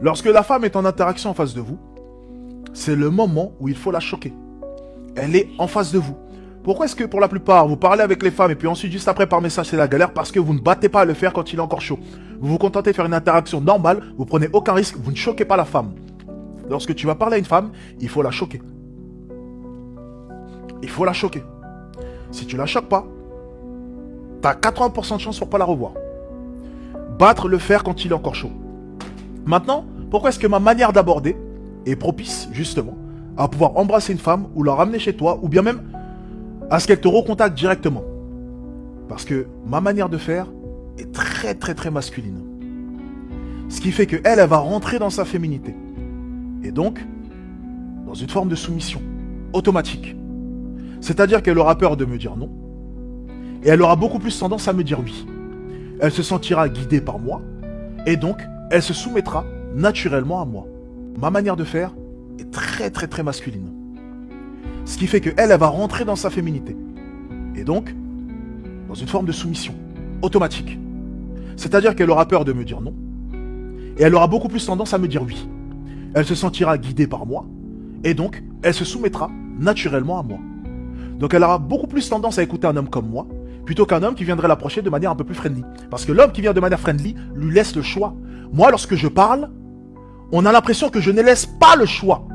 Lorsque la femme est en interaction en face de vous, c'est le moment où il faut la choquer. Elle est en face de vous. Pourquoi est-ce que pour la plupart, vous parlez avec les femmes et puis ensuite juste après par message c'est la galère? Parce que vous ne battez pas à le faire quand il est encore chaud. Vous vous contentez de faire une interaction normale, vous prenez aucun risque, vous ne choquez pas la femme. Lorsque tu vas parler à une femme, il faut la choquer. Il faut la choquer. Si tu la choques pas, t'as 80% de chance pour pas la revoir. Battre le fer quand il est encore chaud. Maintenant, pourquoi est-ce que ma manière d'aborder est propice, justement, à pouvoir embrasser une femme ou la ramener chez toi, ou bien même à ce qu'elle te recontacte directement? Parce que ma manière de faire est très masculine. Ce qui fait que elle va rentrer dans sa féminité. Et donc, dans une forme de soumission automatique. C'est-à-dire qu'elle aura peur de me dire non. Et elle aura beaucoup plus tendance à me dire oui. Elle se sentira guidée par moi. Et donc, elle se soumettra naturellement à moi. Ma manière de faire est très masculine. Ce qui fait qu'elle va rentrer dans sa féminité. Et donc, dans une forme de soumission automatique. C'est-à-dire qu'elle aura peur de me dire non. Et elle aura beaucoup plus tendance à me dire oui. Elle se sentira guidée par moi. Et donc, elle se soumettra naturellement à moi. Donc elle aura beaucoup plus tendance à écouter un homme comme moi, plutôt qu'un homme qui viendrait l'approcher de manière un peu plus friendly. Parce que l'homme qui vient de manière friendly lui laisse le choix. Moi, lorsque je parle, on a l'impression que je ne laisse pas le choix.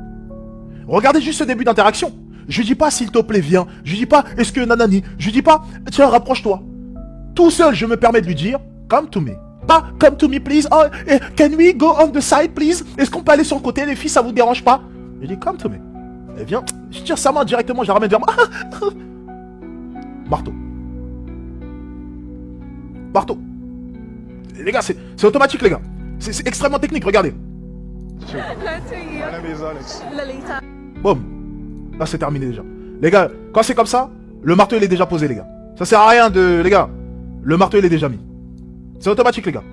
Regardez juste ce début d'interaction. Je lui dis pas s'il te plaît viens, je lui dis pas est-ce que nanani, je lui dis pas tiens rapproche-toi. Tout seul je me permets de lui dire come to me. Pas come to me please, oh, can we go on the side please. Est-ce qu'on peut aller sur le côté les filles, ça vous dérange pas? Je dis come to me. Elle vient, je tire sa main directement, je la ramène vers moi. Marteau. Marteau. Les gars, c'est automatique les gars. C'est extrêmement technique, regardez. Boum. Là c'est terminé déjà. Les gars, quand c'est comme ça, le marteau il est déjà posé les gars. Ça sert à rien de... Les gars, le marteau il est déjà mis. C'est automatique les gars.